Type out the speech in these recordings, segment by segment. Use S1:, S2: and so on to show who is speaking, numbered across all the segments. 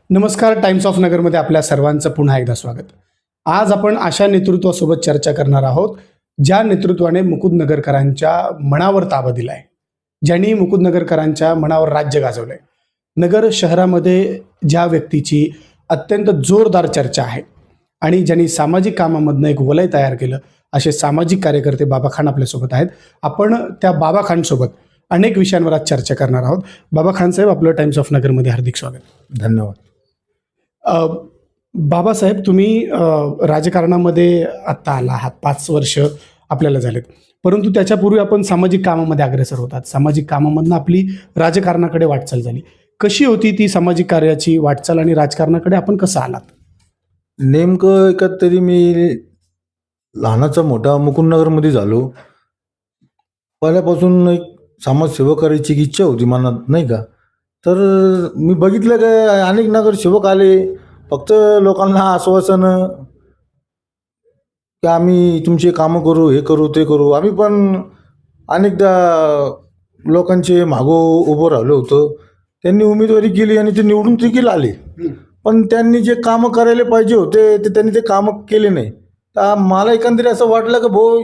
S1: नमस्कार. Times of नगरमध्ये आपल्या सर्वांचं पुन्हा एकदा स्वागत. आज आपण अशा नेतृत्वासोबत चर्चा करणार आहोत ज्या नेतृत्वाने मुकुंदनगरकरांच्या मनावर ताबा दिलाय, ज्यांनी मुकुंदनगरकरांच्या मनावर राज्य गाजवलंय. नगर शहरामध्ये ज्या व्यक्तीची अत्यंत जोरदार चर्चा आहे आणि ज्यांनी सामाजिक कामामधनं एक वलय तयार केलं, असे सामाजिक कार्यकर्ते बाबा खान आपल्यासोबत आहेत. आपण त्या बाबा खानसोबत अनेक विषयांवर आज चर्चा करणार आहोत. बाबा खान साहेब, आपलं टाइम्स ऑफ नगरमध्ये हार्दिक स्वागत.
S2: धन्यवाद.
S1: बाबासाहेब, तुम्ही राजकारणामध्ये आत्ता आला आहात, 5 वर्ष आपल्याला झालेत, परंतु त्याच्यापूर्वी आपण सामाजिक कामामध्ये अग्रेसर होतात. सामाजिक कामामधनं आपली राजकारणाकडे वाटचाल झाली. कशी होती ती सामाजिक कार्याची वाटचाल आणि राजकारणाकडे आपण कसं आलात?
S2: नेमकं एकात तरी मी लहानाचा मोठा मुकुंदनगरमध्ये झालो. पहिल्यापासून एक समाजसेवा करायची इच्छा होती मनात, नाही का. तर मी बघितलं काय अनेक नगरसेवक आले, फक्त लोकांना आश्वासन की आम्ही तुमचे कामं करू, हे करू, ते करू. आम्ही पण अनेकदा लोकांचे मागो उभं राहिलो होतो. त्यांनी उमेदवारी केली आणि ते निवडून देखील आले, पण त्यांनी जे कामं करायला पाहिजे होते ते त्यांनी ते कामं केले नाही. तर मला एकंदरीत असं वाटलं की भाऊ,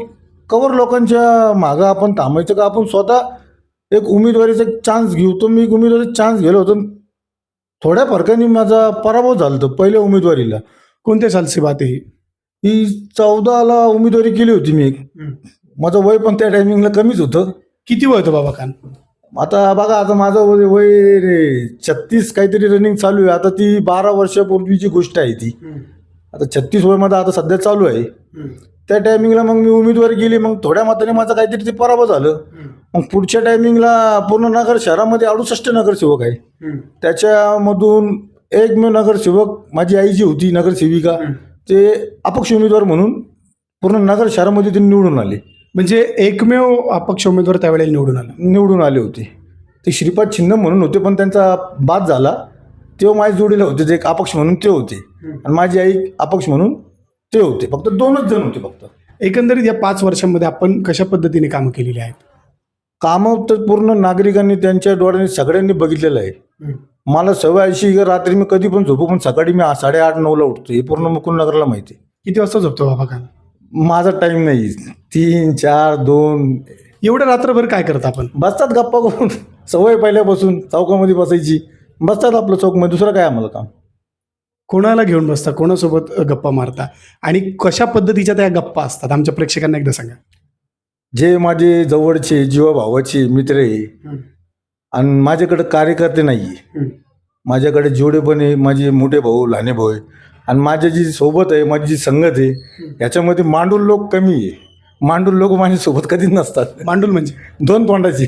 S2: कवर लोकांच्या मागं आपण थांबायचं का, आपण स्वतः एक उमेदवारीचा चान्स घेऊ. तो मी एक उमेदवारी चान्स गेलो होतो. थोड्या फरकाने माझा पराभव झाला होता पहिल्या उमेदवारीला.
S1: कोणत्या सालची बात आहे
S2: ही 14ला उमेदवारी केली होती मी. माझं वय पण त्या टायमिंगला कमीच होतं.
S1: किती वय होतं बाबा खान?
S2: आता बघा, आता माझं वय 36 काहीतरी रनिंग चालू आहे. आता ती 12 वर्षापूर्वीची गोष्ट आहे ती. आता 36 वय माझं आता सध्या चालू आहे. त्या टायमिंगला मग मी उमेदवारी केली. मग थोड्या मात्राने माझं काहीतरी ते पराभव झालं. मग पुढच्या टायमिंगला पूर्ण नगर शहरामध्ये 68 नगरसेवक आहे. त्याच्यामधून एकमेव नगरसेवक माझी आई जी होती नगरसेविका, ते अपक्ष उमेदवार म्हणून पूर्ण नगर शहरामध्ये ते निवडून आले.
S1: म्हणजे एकमेव अपक्ष उमेदवार त्यावेळेला निवडून
S2: आले होते. ते श्रीपाद छिन्नम म्हणून होते, पण त्यांचा बाद झाला. तेव्हा माझ्या जोडीला होते, ते एक अपक्ष म्हणून ते होते आणि माझी आई अपक्ष म्हणून ते होते. फक्त 2च जण होते फक्त.
S1: एकंदरीत या 5 वर्षांमध्ये आपण कशा पद्धतीने कामं केलेली आहेत?
S2: कामं तर पूर्ण नागरिकांनी त्यांच्या डोळ्यांनी सगळ्यांनी बघितलेलं आहे. मला सवय अशी की रात्री मी कधी पण झोपू, पण सकाळी मी 8:30-9ला उठतो. हे पूर्ण मुकुंदनगरला माहिती.
S1: किती वाजता झोपतो बाबा खान?
S2: माझा टाईम नाही. 3, 4, 2
S1: एवढं रात्रभर काय करता आपण?
S2: बसतात गप्पा करून. सवय पहिल्यापासून चौकामध्ये बसायची. बसतात आपलं चौकमध्ये, दुसरं काय आम्हाला काम.
S1: कोणाला घेऊन बसता, कोणासोबत गप्पा मारता आणि कशा पद्धतीच्या त्या गप्पा असतात, आमच्या प्रेक्षकांना एकदा सांगा.
S2: जे माझे जवळचे जीवाभावाचे मित्र आहे आणि माझ्याकडे कार्यकर्ते नाही आहे. माझ्याकडे जोडे पण आहे, माझे मोठे भाऊ, लहाने भाऊ आहे. आणि माझ्या जी सोबत आहे, माझी जी संगत आहे, याच्यामध्ये मांडूल लोक कमी आहे. मांडूल लोक माझ्यासोबत कधीच नसतात.
S1: मांडूल म्हणजे
S2: 2 तोंडाचे.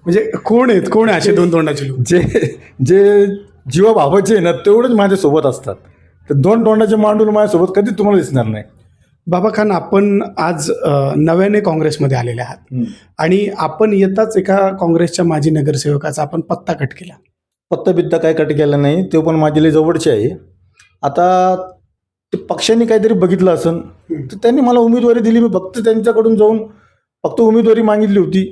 S1: म्हणजे कोण आहेत, कोण आहे असे 2 तोंडाचे लोक?
S2: जे जीवाभावाचे आहे ना, तेवढेच माझ्यासोबत असतात. तर 2 तोंडाचे मांडूल माझ्यासोबत कधीच तुम्हाला दिसणार नाही.
S1: बाबा खान, आपण आज नव्याने काँग्रेसमध्ये आलेले आहात आणि आपण येताच एका काँग्रेसच्या माजी नगरसेवकाचा आपण पत्ता कट केला.
S2: पत्ता बित्ता काय कट केला नाही, ते पण माझे जवळचे आहे. आता ते पक्षाने काहीतरी बघितलं असेल तर त्यांनी मला उमेदवारी दिली. मी फक्त त्यांच्याकडून जाऊन फक्त उमेदवारी मागितली होती.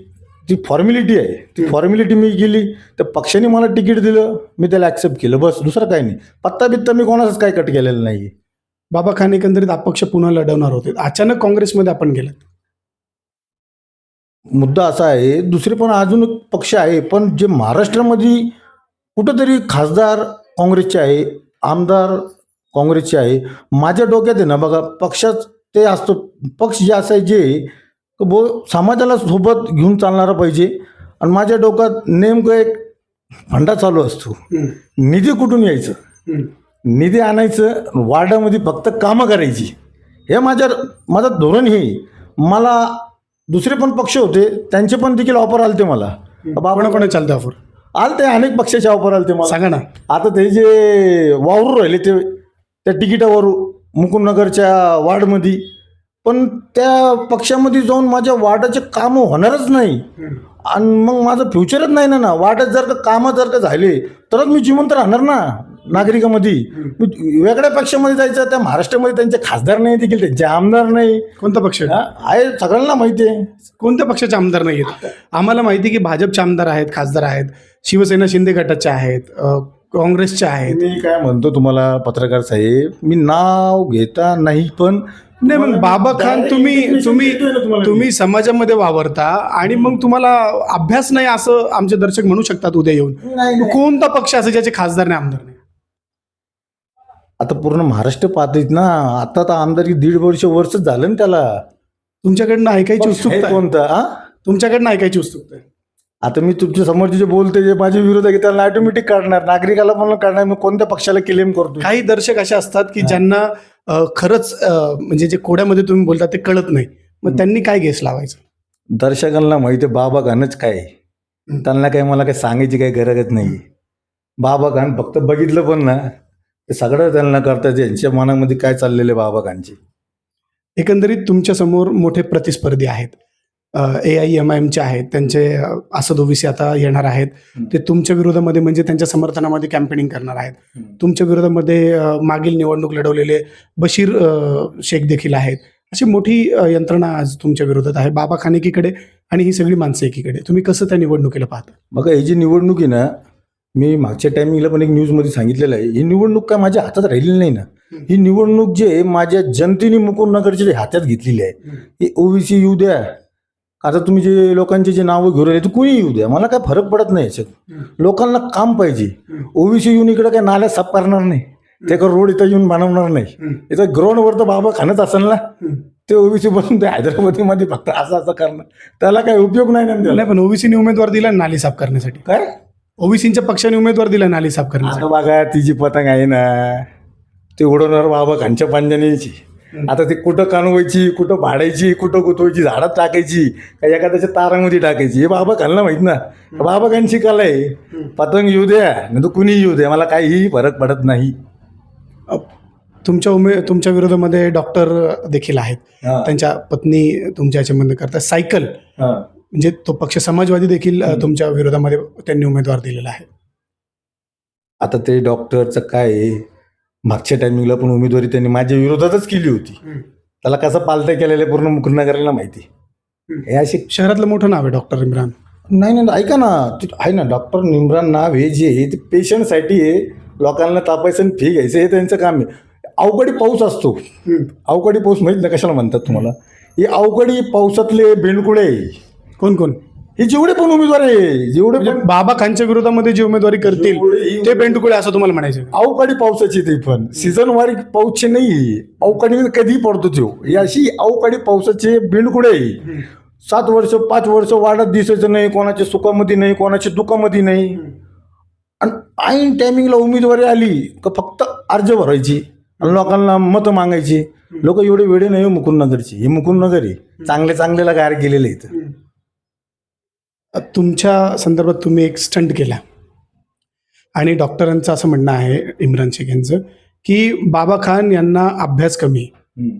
S2: ती फॉर्मॅलिटी आहे, ती फॉर्मॅलिटी मी केली. तर पक्षाने मला तिकीट दिलं, मी त्याला ॲक्सेप्ट केलं, बस. दुसरं काही नाही. पत्ता बित्ता मी कोणाचाच काय कट केलेलं नाही.
S1: बाबा खान, एकंदरीत अपक्ष पुन्हा लढवणार होते, अचानक काँग्रेसमध्ये आपण गेलात.
S2: मुद्दा असा आहे, दुसरे पण अजून एक पक्ष आहे, पण जे महाराष्ट्रामध्ये कुठंतरी खासदार काँग्रेसचे आहे, आमदार काँग्रेसचे आहे. माझ्या डोक्यात आहे ना बघा, पक्षात ते असतो. पक्ष जे असं आहे जे समाजाला सोबत घेऊन चालणारा पाहिजे. आणि माझ्या डोक्यात नेमकं एक फंडा चालू असतो. निधी कुठून यायचं, निधी आणायचं, वार्डामध्ये फक्त कामं करायची. हे माझं धोरण. हे मला दुसरे पण पक्ष होते, त्यांचे पण देखील ऑफर आलते मला.
S1: कोणा चालतं ऑफर
S2: आलते, अनेक पक्षाचे ऑफर आलते मला.
S1: सांगा ना.
S2: आता ते जे वावरू राहिले ते त्या तिकिटावर मुकुंदनगरच्या वार्डमध्ये, पण त्या पक्षामध्ये जाऊन माझ्या वार्डाचे कामं होणारच नाही. आणि मग माझं फ्युचरच नाही ना. वार्डात जर का कामं जर का झाले तरच मी जिवंत राहणार ना नागरिकामध्ये. वेगळ्या पक्षामध्ये जायचं, त्या महाराष्ट्रामध्ये त्यांचे खासदार नाही देखील, त्यांचे आमदार नाही.
S1: कोणता पक्ष
S2: आहे सगळ्यांना माहिती आहे.
S1: कोणत्या पक्षाचे आमदार नाही आहेत? आम्हाला माहिती की भाजपचे आमदार आहेत, खासदार आहेत, शिवसेना शिंदे गटाचे आहेत, काँग्रेसचे आहेत.
S2: मी काय म्हणतो तुम्हाला पत्रकार साहेब, मी नाव घेता नाही, पण
S1: नाही मग बाबा खान तुम्ही समाजामध्ये वावरता आणि मग तुम्हाला अभ्यास नाही असं आमचे दर्शक म्हणू शकतात उद्या येऊन.
S2: नाही.
S1: कोणता पक्ष असेल ज्याचे खासदार नाही आमदार नाही?
S2: आता पूर्ण महाराष्ट्र पाहतेच ना. आता तर आमदारी 1.5 वर्ष झालं ना त्याला.
S1: तुमच्याकडनं ऐकायची
S2: हे
S1: उत्सुकता आहे.
S2: कोणतं
S1: तुमच्याकडनं ऐकायची उत्सुकता आहे.
S2: आता मी तुमच्या समोरचे जे बोलते, जे माझे विरोध आहे, त्याला ऑटोमॅटिक काढणार, नागरिकाला पण काढणार. मी कोणत्या पक्षाला क्लेम करतो?
S1: काही दर्शक असे असतात की ज्यांना खरंच म्हणजे जे कोड्यामध्ये तुम्ही बोलता ते कळत नाही, मग त्यांनी काय गेस लावायचं?
S2: दर्शकांना माहिती आहे बाबा खानच काय. त्यांना काही मला काही सांगायची काही गरजच नाही. बाबा खान फक्त बघितलं पण ना, ते सगळं त्यांना करतात यांच्या मनामध्ये काय चाललेलं आहे बाबा खानची.
S1: एकंदरीत तुमच्या समोर मोठे प्रतिस्पर्धी आहेत. AIMIMचे आहेत, त्यांचे असद ओवीसी आता येणार आहेत. ते तुमच्या विरोधामध्ये म्हणजे त्यांच्या समर्थनामध्ये कॅम्पेनिंग करणार आहेत. तुमच्या विरोधामध्ये मागील निवडणूक लढवलेले बशीर शेख देखील आहेत. अशी मोठी यंत्रणा आज तुमच्या विरोधात आहे. बाबा खान एकीकडे आणि ही सगळी माणसं एकीकडे. तुम्ही कसं त्या निवडणुकीला पाहता?
S2: बघा, ही जी निवडणूक आहे ना, मी मागच्या टायमिंगला पण एक न्यूजमध्ये सांगितलेलं आहे, ही निवडणूक काय माझ्या हातात राहिलेली नाही ना. ही निवडणूक जे आहे, माझ्या जनतेने मुकुंदनगरच्या जे हातात घेतलेली आहे. ही ओबीसी येऊ द्या, आता तुम्ही जे लोकांचे जे नावं घेऊन राहिले ते कुणी येऊ द्या, मला काय फरक पडत नाही याच्यात. लोकांना काम पाहिजे. ओबीसी येऊन इकडे काय नाल्या साफ करणार नाही, ते का रोड इथं येऊन बनवणार नाही. इथं ग्राउंडवर तर बाबा खाणच असेल ना, ते ओबीसी बसून ते हैदराबादमध्ये फक्त असं करणार, त्याला काही उपयोग नाही ना.
S1: नाही, पण ओबीसीने उमेदवार दिला नाली साफ करण्यासाठी.
S2: काय
S1: ओबीसीच्या पक्षाने उमेदवार दिला नाली साफ करण्यासाठी.
S2: आता बघा, ती जी पतंग आहे ना, ते उडवणार बाबा खानच्या पांजण्याची. आता ती कुठं कानवायची, कुठं भाडायची, कुठं गुतवायची, झाडात टाकायची, का एखाद्याच्या तारामध्ये टाकायची, हे बाबा खानला माहित ना. बाबा खानची कला आहे. पतंग येऊ द्या नाही तर कुणी येऊ द्या, मला काहीही फरक पडत नाही.
S1: तुमच्या विरोधामध्ये डॉक्टर देखील आहेत. त्यांच्या पत्नी तुमच्या याच्यामध्ये करतात. सायकल म्हणजे तो पक्ष समाजवादी देखील तुमच्या विरोधामध्ये त्यांनी उमेदवार दिलेला आहे.
S2: आता ते डॉक्टरचं काय आहे, मागच्या टायमिंगला पण उमेदवारी त्यांनी माझ्या विरोधातच केली होती. त्याला कसं पालतं केलेलं आहे पूर्ण मुकुंदनगरला माहिती. हे असे
S1: शहरातलं मोठं नाव आहे डॉक्टर इम्रान.
S2: नाही, ऐका ना, ते आहे ना डॉक्टर इम्रान नाव हे जे आहे ते पेशंटसाठी आहे. लोकांना तापायचं आणि फी घ्यायचं हे त्यांचं काम आहे. अवघडी पाऊस असतो, अवघडी पाऊस माहीत ना कशाला म्हणतात तुम्हाला. हे अवघडी पावसातले बेंडकुळे
S1: कोण कोण
S2: हे जेवढे पण उमेदवार आहे, जेवढे पण
S1: बाबा खानच्या विरोधामध्ये जी उमेदवारी करतील ते बेंडकुळे असं तुम्हाला म्हणायचं?
S2: अवकाळी पावसाची, ते पण सीझन वारी पाऊसचे नाही, अवकाळी कधी पडतो तो. ही अशी अवकाळी पावसाचे बेंडकुळे 7 वर्ष 5 वर्ष वाढत दिसायचं नाही, कोणाच्या सुखामध्ये नाही, कोणाच्या दुःखामध्ये नाही. आणि ऐन टायमिंगला उमेदवारी आली का फक्त अर्ज भरायची आणि लोकांना मतं मागायची. लोक एवढे वेळे नाही मुकुंदनगरची. हे मुकुंदनगर आहे, चांगल्याला गार गेलेले आहेत.
S1: तुमच्या संदर्भात तुम्ही एक स्टंट केला आणि डॉक्टरांचं असं म्हणणं आहे, इम्रान शेख यांचं, की बाबा खान यांना अभ्यास कमी,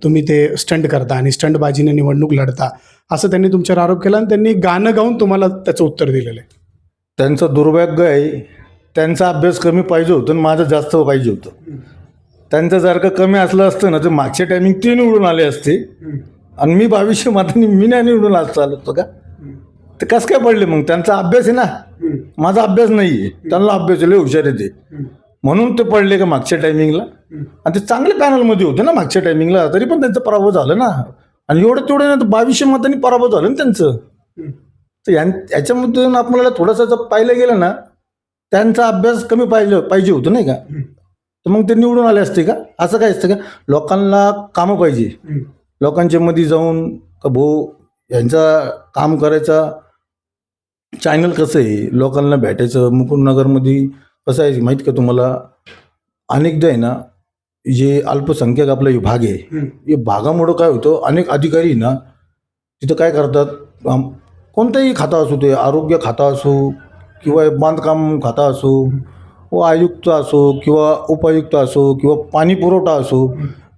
S1: तुम्ही ते स्टंट करता आणि स्टंटबाजीने निवडणूक लढता, असं त्यांनी तुमच्यावर आरोप केला आणि त्यांनी गाणं गाऊन तुम्हाला त्याचं उत्तर दिलेलं आहे.
S2: त्यांचं दुर्भाग्य आहे, त्यांचा अभ्यास कमी पाहिजे होतं आणि माझं जास्त पाहिजे होतं. त्यांचं जर का कमी असलं असतं ना तर मागच्या टायमिंग ते निवडून आले असते आणि मी 2200 मतांनी मी नाही निवडून आलो होतो का. ते कसं काय पडले मग? त्यांचा अभ्यास आहे ना, माझा अभ्यास नाही आहे. त्यांना अभ्यास लय हुशार आहे ते, म्हणून ते पडले का मागच्या टायमिंगला. आणि ते चांगले पॅनलमध्ये होते ना मागच्या टायमिंगला, तरी पण त्यांचा पराभव झाला ना. आणि तेवढे ना 2200 मतांनी पराभव झालं ना त्यांचं. तर याच्यामधून आपल्याला थोडंसं पाहिलं गेलं ना, त्यांचा अभ्यास कमी पाहिजे होतं नाही का, तर मग ते निवडून आले असते का? असं काय असतं का? लोकांना कामं पाहिजे. लोकांच्या मध्ये जाऊन का भाऊ यांचा काम करायचा चॅनल कसं आहे, लोकांना भेटायचं. मुकुंदनगरमध्ये कसं आहे माहीत का तुम्हाला, अनेकदा आहे ना, जे अल्पसंख्याक आपला विभाग आहे, या भागामुळं काय होतं, अनेक अधिकारी ना तिथं काय करतात, कोणताही खाता असो, ते आरोग्य खाता असो किंवा बांधकाम खाता असो, व आयुक्त असो किंवा उपायुक्त असो किंवा पाणी पुरवठा असो,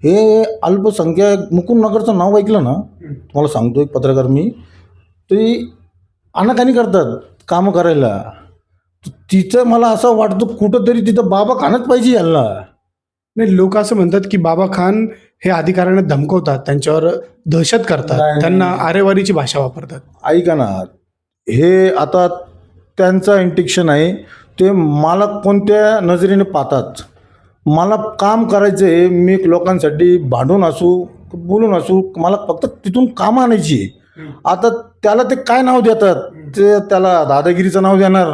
S2: हे अल्पसंख्याक मुकुंदनगरचं नाव ऐकलं ना, तुम्हाला सांगतो एक पत्रकार मी, ते आनाकानी करतात कामं करायला. तिथं मला असं वाटतं कुठंतरी तिथं बाबा खानच पाहिजे यांना.
S1: नाही, लोक असं म्हणतात की बाबा खान हे अधिकाऱ्यांना धमकवतात, त्यांच्यावर दहशत करतात, त्यांना आरेवारीची भाषा वापरतात.
S2: ऐका ना, हे आता त्यांचा इंटेक्शन आहे, ते मला कोणत्या नजरेने पाहतात. मला काम करायचं आहे, मी लोकांसाठी भांडून असू बोलून असू, मला फक्त तिथून कामं आणायची आहे. आता त्याला ते काय नाव देतात, ते त्याला दादागिरीचं नाव देणार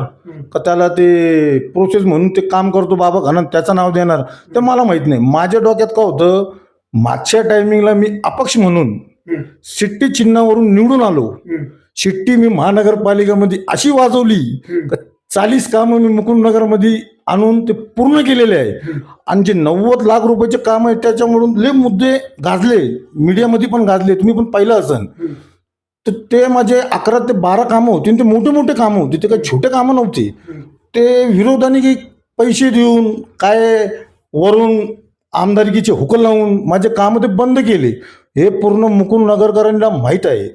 S2: का त्याला ते प्रोसेस म्हणून ते काम करतो बाबा खान त्याचं नाव देणार ते मला माहीत नाही. माझ्या डोक्यात काय होतं, मागच्या टायमिंगला मी अपक्ष म्हणून शिट्टी चिन्हावरून निवडून आलो. शिट्टी मी महानगरपालिकेमध्ये अशी वाजवली का 40 कामं मी मुकुंदनगरमध्ये आणून ते पूर्ण केलेले आहे. आणि जे 90 लाख रुपयाचे काम आहे त्याच्यामुळून लय मुद्दे गाजले, मीडियामध्ये पण गाजले, तुम्ही पण पाहिलं असन. तर ते माझे 11 ते 12 कामं होती आणि ते मोठे मोठे कामं होती, ते काही छोटे कामं नव्हती. ते विरोधाने काही पैसे देऊन काय वरून आमदारकीचे हुकल लावून माझे कामं ते बंद केले. हे पूर्ण मुकुंदनगरकरांना माहीत आहे.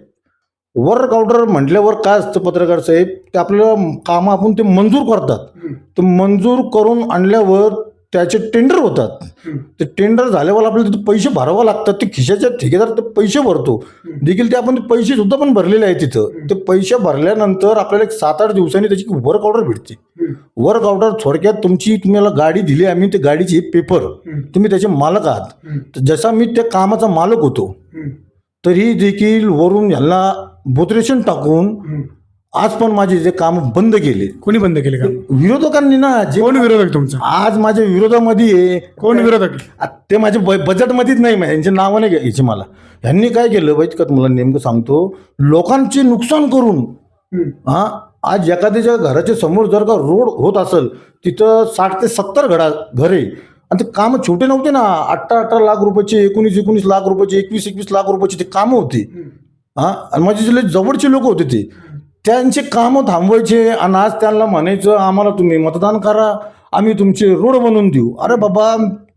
S2: वर्क ऑर्डर म्हटल्यावर काय असतं पत्रकार साहेब, ते आपल्याला कामं आपण ते मंजूर करतात. ते मंजूर करून आणल्यावर त्याचे टेंडर होतात. ते टेंडर झाल्यावर आपल्याला तिथे पैसे भरावं लागतात. ते खिशाच्या ठेकेदार ते पैसे भरतो देखील, ते आपण ते पैसे सुद्धा पण भरलेले आहे तिथं. ते पैसे भरल्यानंतर आपल्याला एक 7-8 दिवसांनी त्याची वर्क ऑर्डर भेटते. वर्क ऑर्डर थोडक्यात तुम्हाला गाडी दिली आम्ही, ते गाडीचे पेपर, तुम्ही त्याचे मालक आहात. तर जसा मी त्या कामाचा मालक होतो तरी देखील वरून यांना बोत्रेशन टाकून आज पण माझे जे काम बंद केले.
S1: कोणी बंद केले का?
S2: विरोधकांनी ना.
S1: कोण विरोधक तुमचा?
S2: आज माझ्या विरोधामध्ये आहे.
S1: कोण विरोधक?
S2: ते माझ्या बजेटमध्येच नाही, यांचे नावं नाही घ्यायचे मला. यांनी काय केलं माहिती का तुम्हाला, नेमकं सांगतो, लोकांचे नुकसान करून आज एखाद्याच्या घराच्या समोर जर का रोड होत असेल तिथं 60 ते 70 घरे आणि ते कामं छोटे नव्हते ना. 18 लाख रुपयाचे, 19 लाख रुपयाचे, 21 लाख रुपयाचे ते कामं होती. आणि माझे जे जवळचे लोक होते ते त्यांचे कामं थांबवायचे आणि आज त्यांना म्हणायचं आम्हाला तुम्ही मतदान करा, आम्ही तुमचे रोड बनवून देऊ. अरे बाबा,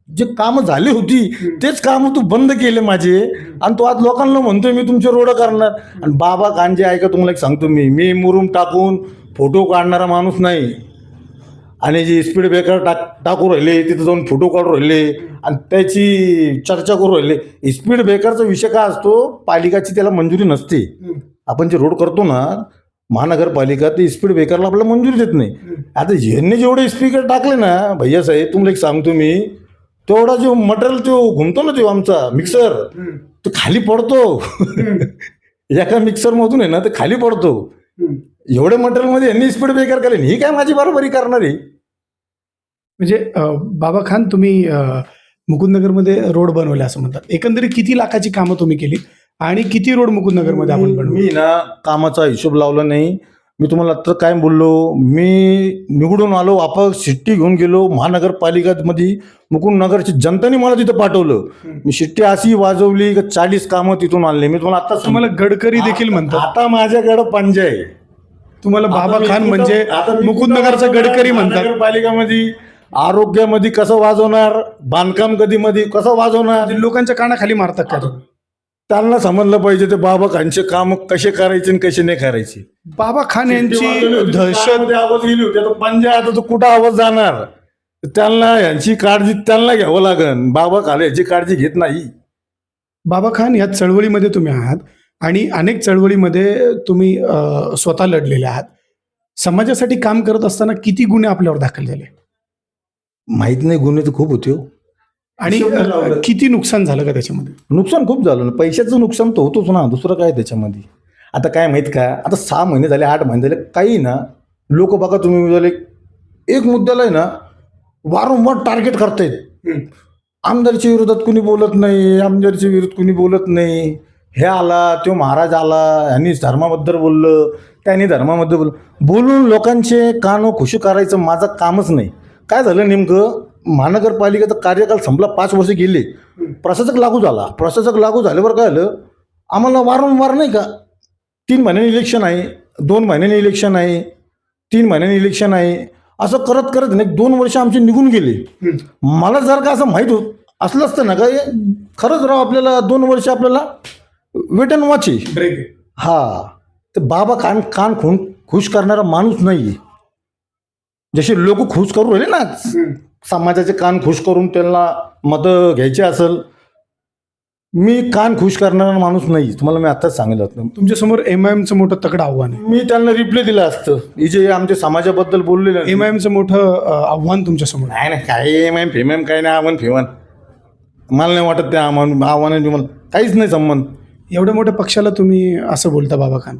S2: जे कामं झाली होती तेच कामं तू बंद केले माझे आणि तू आज लोकांना म्हणतोय मी तुमचे रोड करणार. आणि बाबा कांजे ऐका, तुम्हाला एक सांगतो, मी मुरुम टाकून फोटो काढणारा माणूस नाही. आणि जे स्पीड ब्रेकर टाकू राहिले तिथं जाऊन फोटो काढू राहिले आणि त्याची चर्चा करू राहिले. स्पीड ब्रेकरचा विषय काय असतो, पालिकाची त्याला मंजुरी नसते. आपण जे रोड करतो ना महानगरपालिका, ते स्पीड ब्रेकरला आपल्याला मंजुरी देत नाही. आता यांनी जेवढे स्पीकर टाकले ना भैया साहेब, तुम्हाला एक सांगतो मी, तेवढा जो मटेरियल तो घुमतो ना तो आमचा मिक्सर, तो खाली पडतो. एका मिक्सर मधून आहे ना ते खाली पडतो. एवढ्या मटेरियलमध्ये यांनी स्पीड ब्रेकर केले, ही काय माझी बरोबरी करणार आहे?
S1: म्हणजे बाबा खान, तुम्ही मुकुंदनगरमध्ये रोड बनवले असं म्हणतात. एकंदरीत किती लाखाची कामं तुम्ही केली आणि किती रोड मुकुंदनगरमध्ये आपण बनवले?
S2: मी ना कामाचा हिशोब लावला नाही. मी तुम्हाला आता काय बोललो, मी निवडून आलो, वापस शिट्टी घेऊन गेलो महानगरपालिकेमध्ये. मुकुंदनगरची जनतेने मला तिथं पाठवलं. मी शिट्टी अशी वाजवली की 40 कामं तिथून आणले. मी तुम्हाला आता
S1: तुम्हाला गडकरी देखील म्हणतात.
S2: आता माझ्याकडे पंजा आहे.
S1: तुम्हाला बाबा खान म्हणजे मुकुंदनगरचा गडकरी म्हणतात.
S2: नगरपालिकामध्ये आरोग्यामध्ये कसं वाजवणार, बांधकाम कधीमध्ये कसं वाजवणार,
S1: लोकांच्या कानाखाली मारतात का?
S2: त्यांना समजलं पाहिजे ते बाबा खानचे काम कसे करायचे आणि कसे नाही करायचे.
S1: बाबा खान यांची दहशत,
S2: आवाज गेली होती, आता पंजा आता तो कुठं आवाज जाणार, त्यांना यांची काळजी त्यांना घ्यावं लागेल. बाबा खान याची काळजी घेत नाही.
S1: बाबा खान या चळवळीमध्ये तुम्ही आहात आणि अनेक चळवळीमध्ये तुम्ही स्वतः लढलेले आहात. समाजासाठी काम करत असताना किती गुन्हे आपल्यावर दाखल झाले?
S2: माहित नाही, गुन्हे तर खूप होते हो.
S1: आणि किती नुकसान झालं का त्याच्यामध्ये?
S2: नुकसान खूप झालं ना, पैशाचं नुकसान तर होतोच ना, दुसरं काय त्याच्यामध्ये. आता काय माहित का, आता 6 महिने झाले, 8 महिने झाले, काही ना लोक बघा तुम्ही झाले एक मुद्द्याला आहे ना वारंवार टार्गेट करतायत. आमदारच्या विरोधात कुणी बोलत नाही, आमदारच्या विरोधात कुणी बोलत नाही. हे आला, तो महाराज आला, ह्यांनी धर्माबद्दल बोललं, त्यांनी धर्माबद्दल बोलून लोकांचे कान खुशी करायचं माझं कामच नाही. काय झालं नेमकं, महानगरपालिकेचा कार्यकाल संपला, 5 वर्ष गेले, प्रशासक लागू झाला. प्रशासक लागू झाल्यावर काय झालं, आम्हाला वारंवार नाही का 3 महिन्यांनी इलेक्शन आहे, 2 महिन्यांनी इलेक्शन आहे, 3 महिन्यांनी इलेक्शन आहे, असं करत करत नाही 2 वर्ष आमचे निघून गेले. मला जर का असं माहीत असलं असतं ना काय, खरंच राव आपल्याला 2 वर्ष आपल्याला वेट अँड वॉच आहे. हा, तर बाबा कान खुश करणारा माणूस नाही. जसे लोक खुश करू राहिले ना, समाजाचे कान खुश करून त्यांना मतं घ्यायचे असेल, मी कान खुश करणारा माणूस नाही, तुम्हाला मी आताच सांगितलं.
S1: तुमच्यासमोर एमआयएमचं मोठं तगडं आव्हान आहे.
S2: मी त्यांना रिप्लाय दिलं असतं, हे जे आमच्या समाजाबद्दल बोललेलं आहे.
S1: एमआयएमचं मोठं आव्हान तुमच्यासमोर आहे.
S2: नाही नाही, काय एम फेमएम काय नाही, आव्हान फेवण मला नाही वाटत. त्या आव्हानाने मला काहीच नाही संबंध.
S1: एवढ्या मोठ्या पक्षाला तुम्ही असं बोलता बाबा खान?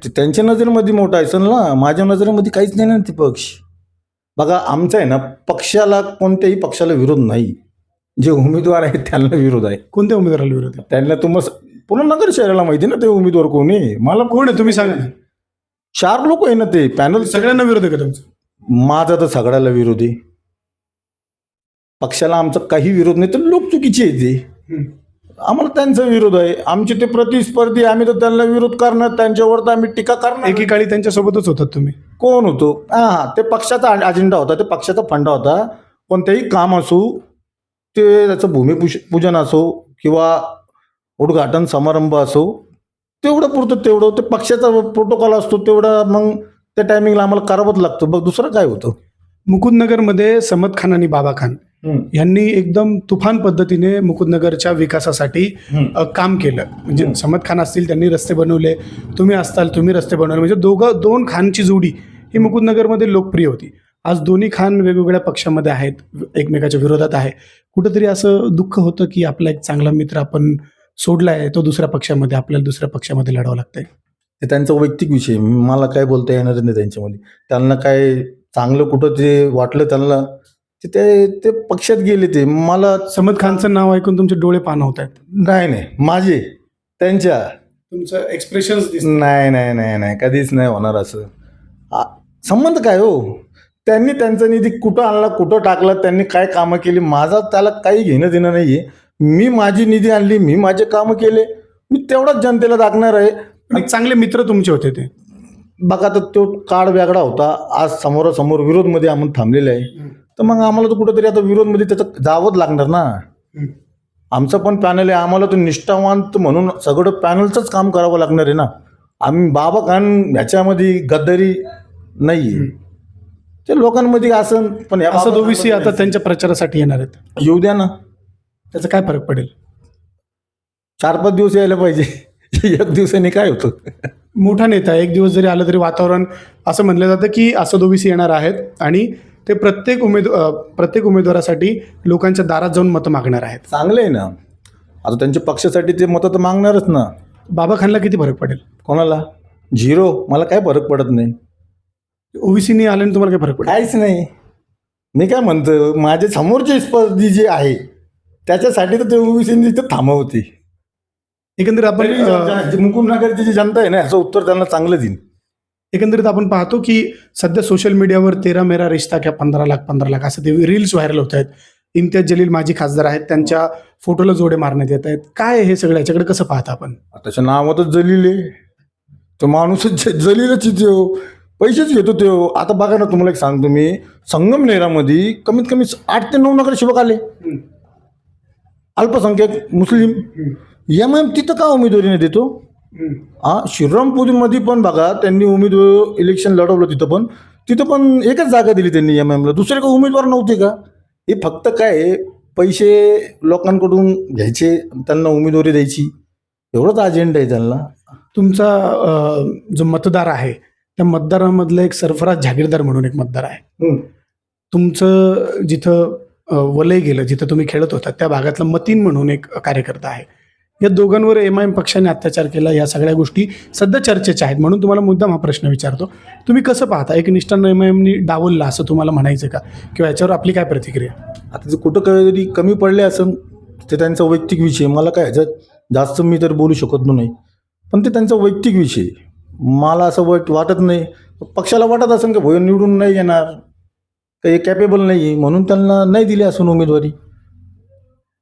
S2: ते त्यांच्या नजरेमध्ये मोठा असेल ना, माझ्या नजरेमध्ये काहीच नाही ना ते पक्ष. बघा, आमचा आहे ना, पक्षाला कोणत्याही पक्षाला विरोध नाही. जे उमेदवार आहेत त्यांना विरोध आहे.
S1: कोणत्या उमेदवाराला विरोध आहे?
S2: त्यांना तुम्हाला पूर्ण नगर शहराला माहिती ना ते उमेदवार कोण आहे. मला
S1: कोण आहे तुम्ही सांगा ना.
S2: 4 लोक आहे ना ते पॅनल.
S1: सगळ्यांना विरोध आहे का तुमचा?
S2: माझा तर सगळ्याला विरोध आहे. पक्षाला आमचा काही विरोध नाही, तर लोक चुकीचे आहे ते. आम्हाला त्यांचा विरोध आहे. आमचे ते प्रतिस्पर्धी, आम्ही तर त्यांना विरोध करणार, त्यांच्यावर तर आम्ही टीका करणार.
S1: एकेकाळी त्यांच्यासोबतच होतात तुम्ही.
S2: कोण होतो? हां, ते पक्षाचा अजेंडा होता, ते पक्षाचा फंडा होता. कोणतेही काम असो, ते त्याचं भूमिपूजन असो किंवा उद्घाटन समारंभ असो, तेवढं पुरतं तेवढं ते पक्षाचा प्रोटोकॉल असतो तेवढा, मग त्या टायमिंगला आम्हाला करावंच लागतं. बघ, दुसरं काय होतं.
S1: मुकुंदनगरमध्ये समद खान आणि बाबा खान यांनी एकदम तुफान पद्धतीने मुकुंदनगरच्या विकासासाठी काम केलं. म्हणजे समद खान असतील, त्यांनी रस्ते बनवले, तुम्ही असताल, तुम्ही रस्ते बनवले. म्हणजे दोन खानची जोडी ही मुकुंदनगरमध्ये लोकप्रिय होती. आज दोन्ही खान वेगवेगळ्या पक्षामध्ये आहेत, एकमेकाच्या विरोधात आहे. कुठंतरी असं दुःख होतं की आपला एक चांगला मित्र आपण सोडलाय, तो दुसऱ्या पक्षामध्ये, आपल्याला दुसऱ्या पक्षामध्ये लढावं लागतंय.
S2: ते त्यांचा वैयक्तिक विषय, मला काय बोलता येणार नाही त्यांच्यामध्ये. त्यांना काय चांगलं कुठं ते वाटलं त्यांना, ते पक्षात गेले. ते मला
S1: समद खानचं नाव ऐकून तुमचे डोळे पान होत आहेत.
S2: नाही, माझे त्यांच्या
S1: तुमचं एक्सप्रेशन
S2: नाही, कधीच नाही होणार असं. संबंध काय हो? त्यांनी त्यांचा निधी कुठं आणला, कुठं टाकला, त्यांनी काय कामं केली, माझा त्याला काही घेणं देणं नाही आहे. मी माझी निधी आणली, मी माझे कामं केले, मी तेवढाच जनतेला दाखवणार आहे.
S1: एक चांगले मित्र तुमचे होते ते.
S2: बघा, तर तो काळ वेगळा होता. आज समोरासमोर विरोधमध्ये आम्ही थांबलेले आहे, तर मग आम्हाला तर कुठंतरी आता विरोधमध्ये त्याचं जावंच लागणार ना. आमचं पण पॅनल आहे, आम्हाला तर निष्ठावंत म्हणून सगळं पॅनलचंच काम करावं लागणार आहे ना. आम्ही बाबा खान ह्याच्यामध्ये गद्दारी नाही आहे. ते लोकांमध्ये असं, पण
S1: असं ओबीसी आता त्यांच्या प्रचारासाठी येणार आहेत.
S2: येऊ द्या ना,
S1: त्याचा काय फरक पडेल?
S2: 4-5 दिवस यायला पाहिजे. 1 दिवसाने काय होतं?
S1: मोठा नेता एक दिवस जरी आलं तरी वातावरण असं म्हणलं जातं की असं ओबीसी येणार आहेत आणि ते प्रत्येक उमेदवारासाठी लोकांच्या दारात जाऊन मतं मागणार आहेत.
S2: चांगलं आहे ना. आता त्यांच्या पक्षासाठी ते मतं तर मागणारच ना.
S1: बाबा खानला किती फरक पडेल?
S2: कोणाला? 0. मला काय फरक पडत नाही.
S1: ओबीसीनी आल्याने तुम्हाला काय फरक पडेल?
S2: काहीच नाही. मी काय म्हणतो, माझे समोरचे स्पर्धी जे आहे त्याच्यासाठी तर ते ओबीसीनी तिथं थांबवते.
S1: एकंदरीत आपण
S2: मुकुंदनगरची जी जनता आहे ना, याचं उत्तर त्यांना चांगलं देईन.
S1: एकंदरीत आपण पाहतो की सध्या सोशल मीडियावर 13 मेरा रिश्ता क्या 15 लाख असं ते रील्स व्हायरल होत आहेत. इम्तियाज जलील माजी खासदार आहेत, त्यांच्या फोटोला जोडे मारण्यात येत आहेत. काय हे सगळं, याच्याकडे कसं पाहता आपण?
S2: त्याच्या नावातच जलील आहे. तो माणूसच जलीलच तो, पैसेच घेतो तो. आता बघा ना, तुम्हाला एक सांगतो मी, संगमनेरामध्ये कमीत कमी 8 ते 9 नगरसेवक आले, अल्पसंख्याक मुस्लिम. एमआयएम तिथं का उमेदवारी नाही देतो? श्रीरामपूरमध्ये पण बघा, त्यांनी उमेदवार इलेक्शन लढवलं, तिथं पण एकच जागा दिली त्यांनी एमआयएमला. दुसरे काही उमेदवार नव्हते का? हे फक्त काय पैसे लोकांकडून घ्यायचे, त्यांना उमेदवारी द्यायची, एवढंच अजेंडा आहे त्यांना.
S1: तुमचा जो मतदार आहे त्या मतदारामधलं एक सरफराज जागीरदार म्हणून एक मतदार आहे. तुमचं जिथं वलय गेलं, जिथं तुम्ही खेळत होता त्या भागातला मतीन म्हणून एक कार्यकर्ता आहे. या दोघांवर एमआयएम पक्षाने अत्याचार केला, या सगळ्या गोष्टी सध्या चर्चेच्या आहेत. म्हणून तुम्हाला मुद्दाम हा प्रश्न विचारतो, तुम्ही कसं पाहता? एक निष्ठानं एमआयएमनी डावलला असं तुम्हाला म्हणायचं का, किंवा याच्यावर आपली काय प्रतिक्रिया?
S2: आता ते कुठं कधी कमी पडले असं, ते त्यांचा वैयक्तिक विषय. मला काय ह्याच्यात जास्त मी तर बोलू शकत नाही, पण ते त्यांचा वैयक्तिक विषय. मला असं वाटत नाही. पक्षाला वाटत असेल की भोय निवडून नाही येणार, काही कॅपेबल नाही, म्हणून त्यांना नाही दिली असून उमेदवारी.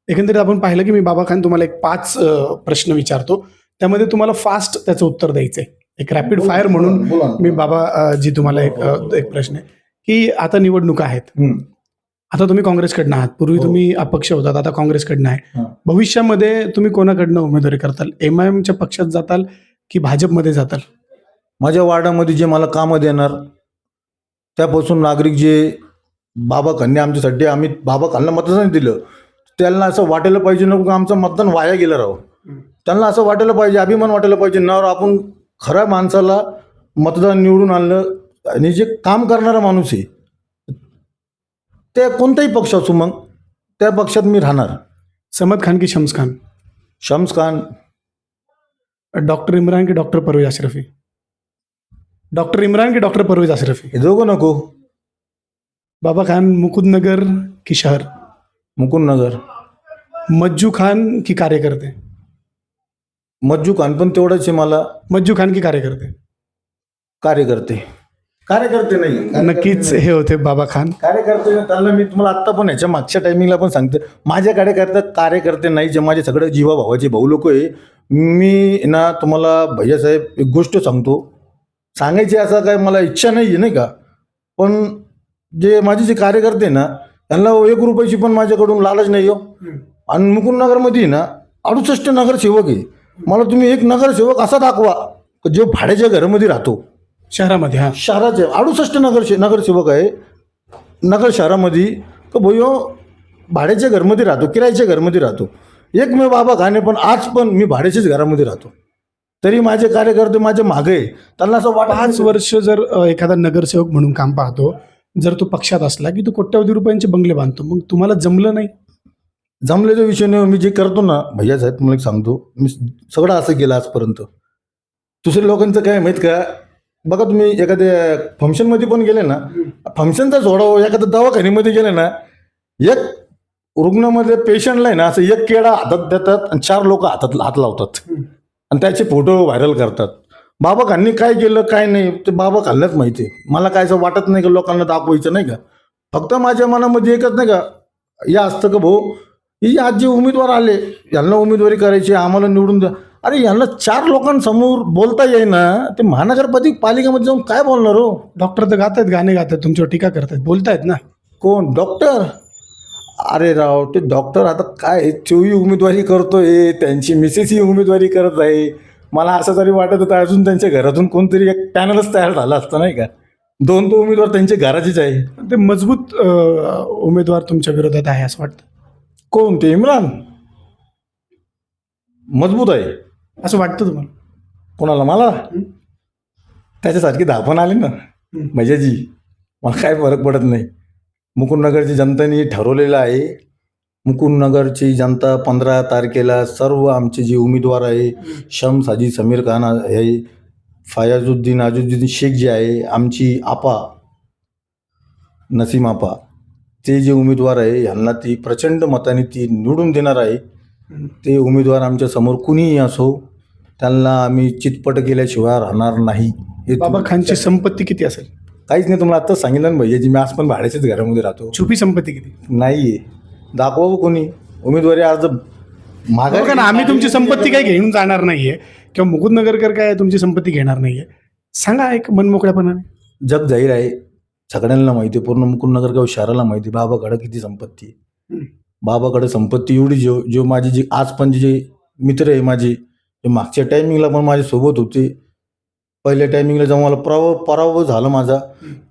S1: एकंदरीत आपण पाहिलं की मी बाबा खान तुम्हाला एक 5 प्रश्न विचारतो, त्यामध्ये तुम्हाला फास्ट त्याचं उत्तर द्यायचं आहे. एक रॅपिड फायर म्हणून मी बाबा जी तुम्हाला एक प्रश्न आहे की आता निवडणुका आहेत, आता तुम्ही काँग्रेसकडनं आहात, पूर्वी तुम्ही अपक्ष होतात, आता काँग्रेसकडनं आहे. भविष्यामध्ये तुम्ही कोणाकडनं उमेदवारी करताल? एमआयएमच्या पक्षात जाताल की भाजपमध्ये जाताल?
S2: माझ्या वार्डामध्ये जे मला कामं देणार, त्यापासून नागरिक जे बाबा खानने आमच्यासाठी, आम्ही बाबा खानला मतदान दिलं, त्यांना असं वाटायला पाहिजे नको की आमचं मतदान वाया गेलं राहो. त्यांना असं वाटायला पाहिजे, अभिमान वाटायला पाहिजे नावर आपण खऱ्या माणसाला मतदान निवडून आणलं आणि जे काम करणारा माणूस आहे ते कोणताही पक्ष असो मग त्या पक्षात मी राहणार.
S1: समद खान की शम्स खान,
S2: शम्स खान,
S1: डॉक्टर इमरान की डॉक्टर परवेज अशरफी, डॉक्टर इमरान की डॉक्टर परवेज अशरफी,
S2: हे दोघं नको.
S1: बाबा खान मुकुंदनगर की शहर,
S2: मुकुंदनगर.
S1: मज्जू खान की कार्यकर्ते,
S2: मज्जू खान पण तेवढंच आहे मला.
S1: मज्जू खान की कार्यकर्ते.
S2: कार्यकर्ते नाही.
S1: नक्कीच हे होते बाबा खान.
S2: कार्यकर्ते त्यांना मी तुम्हाला आत्ता पण ह्याच्या मागच्या टायमिंगला पण सांगते, माझ्या कार्यकर्ते नाही, जे माझे सगळे जीवाभावाचे भाऊ लोक आहे. मी ना तुम्हाला भैयासाहेब एक गोष्ट सांगतो, सांगायची असं काय मला इच्छा नाही आहे नाही का, पण माझे कार्यकर्ते आहे ना त्यांना 1 रुपयाची पण माझ्याकडून लालच नाही हो. आणि मुकुंदनगरमध्ये ना 68 नगरसेवक आहे. मला तुम्ही एक नगरसेवक असा दाखवा जो भाड्याच्या घरामध्ये राहतो
S1: शहरामध्ये. हा,
S2: शहराचे 68 नगरसेवक आहे नगर शहरामध्ये, तर भैयो भाड्याच्या घरमध्ये राहतो, किरायाच्या घरमध्ये राहतो. एक मी बाबा खाने, पण आज पण मी भाड्याच्याच घरामध्ये राहतो. तरी माझे कार्यकर्ते माझ्या मागे आहे. त्यांना असं
S1: 5 वर्ष जर एखादा नगरसेवक म्हणून काम पाहतो, जर तो पक्षात असला की तो कोट्यवधी रुपयांचे बंगले बांधतो, मग तुम्हाला जमलं नाही?
S2: जमल्याच्या विषय नाही. मी जे करतो ना भैया साहेब, तुम्हाला एक सांगतो, मी सगळं असं केलं आजपर्यंत. दुसऱ्या लोकांचं काय माहीत का, बघा तुम्ही एखाद्या फंक्शनमध्ये पण गेले ना, फंक्शनचा सोडावं, एखाद्या दवाखान्यामध्ये गेले ना, एक रुग्णामध्ये पेशंटला आहे ना असं एक केळा हातात देतात आणि 4 लोक हात लावतात आणि त्याचे फोटो व्हायरल करतात. बाबा खाननी काय केलं काय नाही ते बाबा खानलाच माहिती आहे. मला काय असं वाटत नाही का लोकांना दाखवायचं नाही का. फक्त माझ्या मनामध्ये एकच नाही का या असतं का भाऊ, ही आज जे उमेदवार आले यांना उमेदवारी करायची, आम्हाला निवडून द्या. अरे यांना 4 लोकांसमोर बोलता येईना, ते महानगरपालिकेमध्ये जाऊन काय बोलणार हो.
S1: डॉक्टर तर गातात, गाणे गातात, तुमच्यावर टीका करतात, बोलतायत ना.
S2: कोण डॉक्टर? अरे राव, ते डॉक्टर आता काय चोही उमेदवारी करतोय, त्यांची मिसेस ही उमेदवारी करत आहे. मला असं तरी वाटत होतं अजून त्यांच्या घरातून कोणतरी एक पॅनलच तयार झाला असतं नाही का. 2 उमेदवार त्यांच्या घराचेच आहे.
S1: ते मजबूत उमेदवार तुमच्या विरोधात आहे असं वाटतं.
S2: कोण ते? इम्रान मजबूत आहे
S1: असं वाटतं तुम्हाला?
S2: कोणाला? मला त्याच्यासारखी धापण आली ना भैयाजी, मला काय फरक पडत नाही. मुकुंदनगरची जनतेने ठरवलेलं आहे. मुकुंदनगरची जनता 15 तारखेला सर्व आमचे जे उमेदवार आहे, शम्स हाजी समीर खान आहे, अजुद्दीन शेख जे आहे, आमची आपा नसीम आपा, ते जे उमेदवार आहे यांना ती प्रचंड मताने ती निवडून देणार आहे. ते उमेदवार आमच्या समोर कुणीही असो, त्यांना आम्ही चितपट केल्याशिवाय राहणार नाही.
S1: बाबा खानची संपत्ती किती असेल?
S2: काहीच नाही. तुम्हाला आत्ताच सांगितलं ना भैयाजी, मी आज पण भाड्याच्याच घरामध्ये राहतो.
S1: छुपी संपत्ती किती?
S2: नाहीये. दाखवावं कोणी उमेदवारी अर्ज मागा.
S1: बघा ना, आम्ही तुमची संपत्ती काही घेऊन जाणार नाहीये किंवा मुकुंदनगरकर काय तुमची संपत्ती घेणार नाहीये. सांगा एक मनमोकळ्यापणाने.
S2: जग जाहीर आहे, सगळ्यांना माहिती आहे, पूर्ण मुकुंदनगर गाव शहराला माहिती बाबाकडे किती संपत्ती आहे. बाबाकडे संपत्ती एवढी जो माझी जी आज पण जे मित्र आहे माझे, जे मागच्या टायमिंगला पण माझ्यासोबत होते, पहिल्या टायमिंगला जेव्हा मला पराभव झाला माझा,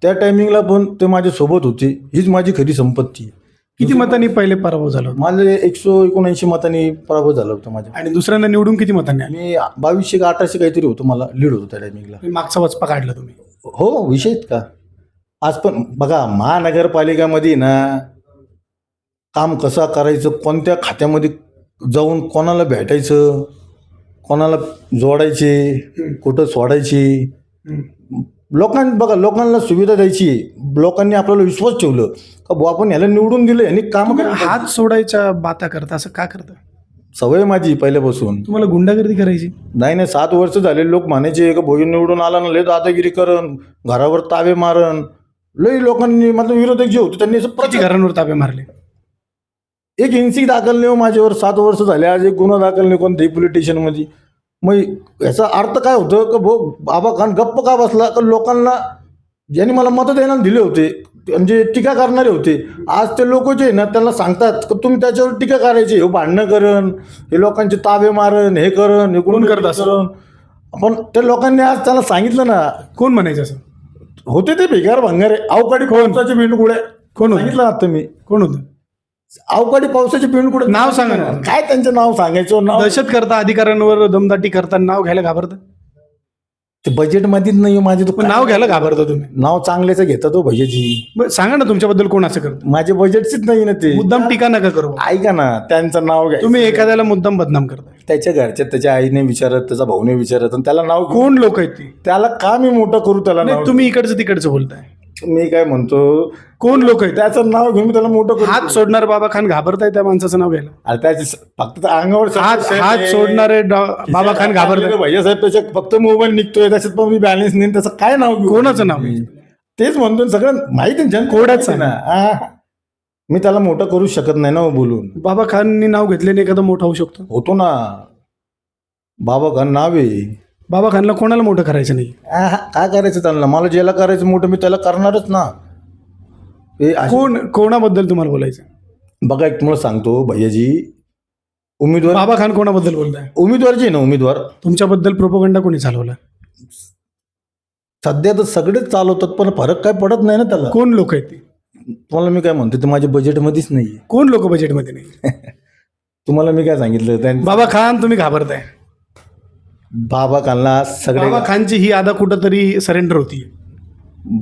S2: त्या टायमिंगला पण ते माझ्यासोबत होते. हीच माझी खरी संपत्ती आहे.
S1: किती मतांनी पहिले पराभव झाला होता?
S2: माझे 179 मतांनी पराभव झाला होता माझ्या.
S1: आणि दुसऱ्यांदा निवडून किती मतांनी आले?
S2: मी 2200 का 1800 काहीतरी होतं, मला लीड होतं त्या टायमिंगला.
S1: मागचा वचपा काढला तुम्ही?
S2: हो, विषयच का. आज पण बघा महानगरपालिकामध्ये ना काम कसं करायचं, कोणत्या खात्यामध्ये जाऊन कोणाला भेटायचं, कोणाला जोडायचे, कुठं सोडायचे, लोकांना सुविधा द्यायची. लोकांनी आपल्याला विश्वास ठेवलं का बुवा आपण याला निवडून दिलं आणि काम
S1: हात सोडायच्या बाता करता, असं का करता?
S2: सवय माझी पहिल्यापासून.
S1: तुम्हाला गुंडागर्दी करायची?
S2: नाही 7 वर्ष झाले लोक म्हणायचे का भोजन निवडून आला ना लय दादागिरी करण, घरावर ताबे मारण. लई लोकांनी मतलब विरोधक जे होते त्यांनी
S1: किती घरांवर ताबे मारले?
S2: एक हिंसिक दाखल नाही हो माझ्यावर. 7 वर्ष झाले, आज एक गुन्हा दाखल नाही कोणत्याही पोलीस स्टेशनमध्ये. मग याचा अर्थ काय होतं का भाऊ बाबा खान गप्प का बसला, का लोकांना ज्यांनी मला मतं द्यायला दिले होते, म्हणजे टीका करणारे होते, आज ते लोक जे ना त्यांना सांगतात का तुम्ही त्याच्यावर टीका करायची, हे भांडणं करण, हे लोकांचे ताबे मारण, हे करण, हे कोण करत असं. पण त्या लोकांनी आज त्याला सांगितलं ना.
S1: कोण म्हणायचं असं?
S2: होते ते भिगार भंगारे, अवकाळी खोंचाचे बिंडगुळे.
S1: कोण
S2: सांगितलं आता मी.
S1: कोण होतं?
S2: अवकाळी पावसाचे पिऊन कुठे
S1: नाव सांगा ना.
S2: काय त्यांचं नाव सांगायचं नाव
S1: दहशत करता अधिकाऱ्यांवर दमदाटी करता नाव घ्यायला घाबरता.
S2: ते बजेटमध्येच नाही माझे तो
S1: पण नाव घ्यायला घाबरता तुम्ही.
S2: नाव चांगल्याच घेतात तो भैयाजी.
S1: बरं, सांगा ना तुमच्याबद्दल कोण असं करतं.
S2: माझे बजेटचीच नाही ना ते.
S1: मुद्दाम टीका नका करू.
S2: ऐका ना, त्यांचं नाव घ्या.
S1: तुम्ही एखाद्याला मुद्दाम बदनाम करता.
S2: त्याच्या घरच्या त्याच्या आईने विचारत, त्याचा भाऊने विचारत, आणि त्याला नाव घेऊन
S1: कोण लोक आहेत ती.
S2: त्याला का मी मोठं करू त्याला नाव.
S1: नाही, तुम्ही इकडचं तिकडचं बोलताय.
S2: मी काय म्हणतो,
S1: कोण लोक आहेत.
S2: त्याचं नाव घेऊन मी त्याला मोठं करू.
S1: हात सोडणार बाबा खान घाबरताय त्या माणसाचं नाव घ्यायला.
S2: अरे त्याचे फक्त त्या अंगावर
S1: हात सोडणारे बाबा खान घाबरताय.
S2: भैया साहेब त्याच्या फक्त मोबाईल निघतोय, त्याच्यात पण मी बॅलन्स नाही, त्याचं काय नाव घेऊ.
S1: कोणाचं नाव.
S2: तेच म्हणतो, सगळं माहिती आहे,
S1: कोणाचं
S2: ना. मी त्याला मोठं करू शकत नाही ना बोलून.
S1: बाबा खाननी नाव घेतल्याने एखादं मोठं होऊ शकतो.
S2: होतो ना, बाबा खान नाव आहे.
S1: बाबा खानला कोणाला मोठं करायचं नाही.
S2: काय करायचं त्यांना, मला ज्याला करायचं मोठं मी त्याला करणारच ना.
S1: कोणाबद्दल तुम्हाला बोलायचं.
S2: बघा, एक तुम्हाला सांगतो भैयाजी, उमेदवार
S1: बाबा खान कोणाबद्दल बोलताय.
S2: उमेदवारचे ना, उमेदवार
S1: तुमच्याबद्दल प्रोपगंडा कोणी चालवला.
S2: सध्या तर सगळेच चालवतात, पण फरक काय पडत नाही ना त्याला.
S1: कोण लोक आहेत ती.
S2: तुम्हाला मी काय म्हणतो, ते माझ्या बजेटमध्येच नाहीये.
S1: कोण लोक बजेटमध्ये नाही.
S2: तुम्हाला मी काय सांगितलं,
S1: बाबा खान तुम्ही घाबरताय.
S2: बाबा खानला सगळे,
S1: बाबा खानची ही आदा कुठंतरी सरेंडर होती.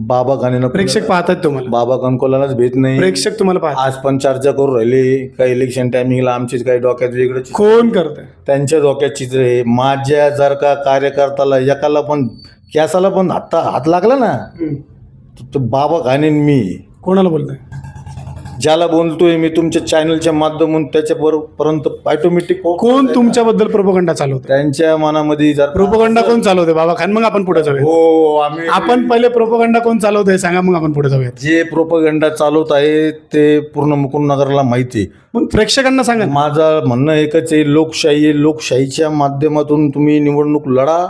S2: बाबा खान
S1: प्रेक्षक पाहतात तुम्हाला.
S2: बाबा खान कोणालाच भेट नाही.
S1: प्रेक्षक तुम्हाला पाहतात.
S2: आज पण चर्चा करू राहिले काही इलेक्शन टायमिंगला, आमचीच काही डोक्यात वेगळं
S1: कोण करताय.
S2: त्यांच्या डोक्यात चित्र आहे. माझ्या जर का कार्यकर्त्याला एकाला पण कॅसाला पण हात लागला ना, तर बाबा खानेन मी.
S1: कोणाला बोलताय.
S2: ज्याला बोलतोय मी तुमच्या चॅनलच्या माध्यमातून त्याच्यापर्यंत ऑटोमॅटिक
S1: कोण तुमच्याबद्दल प्रोपगंडा चालवतोय.
S2: त्यांच्या मनामध्ये जर
S1: प्रोपगंडा कोण चालवते. बाबा खान. मग आपण पुढे जाऊया.
S2: हो,
S1: आपण पहिले प्रोपगंडा कोण चालवतोय सांगा, मग आपण पुढे जाऊयात.
S2: जे प्रोपगंडा चालवत आहे ते पूर्ण मुकुंदनगरला माहिती आहे.
S1: मग प्रेक्षकांना सांगा.
S2: माझं म्हणणं एकच आहे, लोकशाही आहे. लोकशाहीच्या माध्यमातून तुम्ही निवडणूक लढा,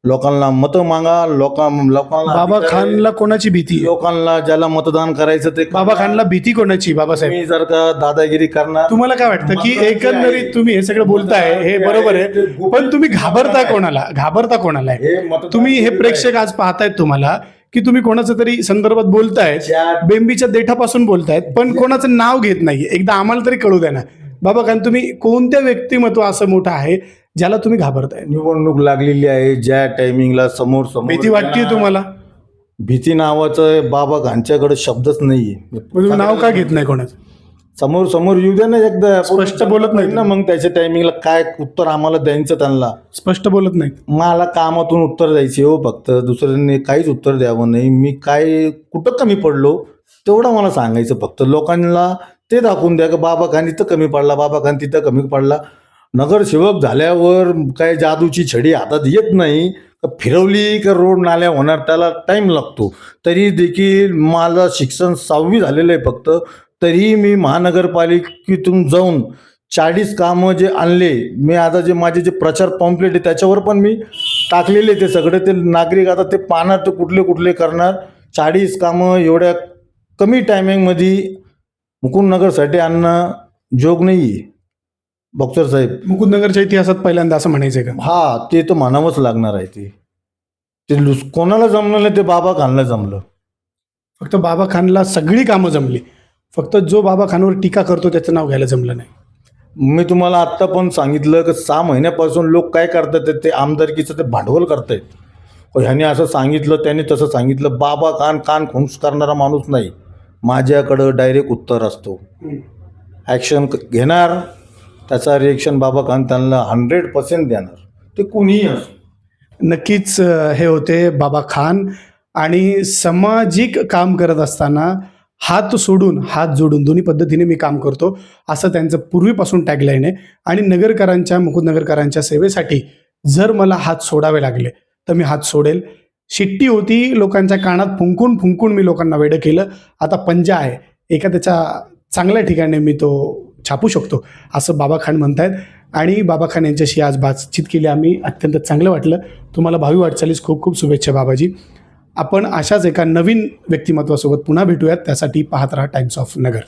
S2: लोकांना मतं मागा. लोकांना
S1: बाबा खानला कोणाची भीती.
S2: लोकांना ज्याला मतदान करायचं ते
S1: बाबा खानला भीती कोणाची. बाबासाहेब
S2: मी जर का दादागिरी करणार.
S1: तुम्हाला काय वाटतं की एकंदरीत तुम्ही हे सगळं बोलताय हे बरोबर आहे, पण तुम्ही घाबरता कोणाला. घाबरता कोणाला आहे. तुम्ही हे प्रेक्षक आज पाहतायत तुम्हाला की तुम्ही कोणाचं तरी संदर्भात बोलतायत, बेंबीच्या देठापासून बोलतायत, पण कोणाचं नाव घेत नाही. एकदा आम्हाला तरी कळू द्या ना. बाबा खान तुम्ही कोणत्या व्यक्तिमत्व असं मोठं आहे ज्याला तुम्ही घाबरताय.
S2: निवडणूक लागलेली आहे, ज्या टायमिंगला समोर
S1: भीती वाटते तुम्हाला.
S2: भीती नावाचं बाबा खानच्याकडे शब्दच नाहीये.
S1: तुम्ही नाव का घेत नाही कोणाचं.
S2: समोर येऊ द्या ना, एकदा
S1: स्पष्ट बोलत नाही
S2: ना. मग त्याच्या टायमिंगला काय उत्तर आम्हाला द्यायचं त्यांना.
S1: स्पष्ट बोलत नाही.
S2: मला कामातून उत्तर द्यायचे हो, फक्त दुसऱ्यांनी काहीच उत्तर द्यावं नाही. मी काय कुठं कमी पडलो तेवढं मला सांगायचं. फक्त लोकांना ते दाखवून द्या की बाबा खान इथं कमी पडला, बाबा खान तिथं कमी पडला. नगरसेवक झाल्यावर काय जादूची छडी हातात येत नाही. फिरवली का रोड नाल्या होणार, त्याला टाईम लागतो. तरी देखील माझं शिक्षण 6वी झालेलं आहे फक्त, तरी मी महानगरपालिकेतून जाऊन 40 कामं जे आणले मी, आता जे माझे जे प्रचार पॉम्पलेट आहे त्याच्यावर पण मी टाकलेले. ते सगळे ते नागरिक आता ते पाहणार, ते कुठले कुठले करणार. 40 कामं एवढ्या कमी टायमिंगमध्ये मुकुंदनगरसाठी आणणं जोग नाही आहे बॉक्सर साहेब.
S1: मुकुंदनगरच्या इतिहासात पहिल्यांदा असं म्हणायचंय का.
S2: हा, ते तर मानावंच लागणार आहे. ते कोणाला जमलं नाही, ते बाबा खानला जमलं.
S1: फक्त बाबा खानला सगळी कामं जमली, फक्त जो बाबा खानवर टीका करतो त्याचं नाव घ्यायला जमलं नाही.
S2: मी तुम्हाला आत्ता पण सांगितलं की 6 महिन्यापासून लोक काय करतात, ते आमदारकीचं ते भांडवल करतायत. ह्याने असं सांगितलं, त्याने तसं सांगितलं. बाबा खान कान खुंस करणारा माणूस नाही. माझ्याकडं डायरेक्ट उत्तर असतो. ॲक्शन घेणार, त्याचा रिएक्शन बाबा खान त्यांना 100% देणार, ते कुणीही असो.
S1: नक्कीच हे होते बाबा खान. आणि सामाजिक काम करत असताना हात सोडून हात जोडून दोन्ही पद्धतीने मी काम करतो असं त्यांचं पूर्वीपासून टॅगलाईन आहे. आणि नगरकरांच्या, मुकुंदनगरकरांच्या सेवेसाठी जर मला हात सोडावे लागले तर मी हात सोडेल. शिट्टी होती, लोकांच्या कानात फुंकून फुंकून मी लोकांना वेडं केलं. आता पंजा आहे, एका त्याच्या चांगल्या ठिकाणी मी तो छापू शकतो असं बाबा खान म्हणतायत. आणि बाबा खान यांच्याशी आज बातचीत केली आम्ही, अत्यंत चांगलं वाटलं. तुम्हाला भावी वाटचालीस खूप खूप शुभेच्छा बाबाजी. आपण अशाच एका नवीन व्यक्तिमत्वासोबत पुन्हा भेटूयात. त्यासाठी पाहत राहा टाइम्स ऑफ नगर.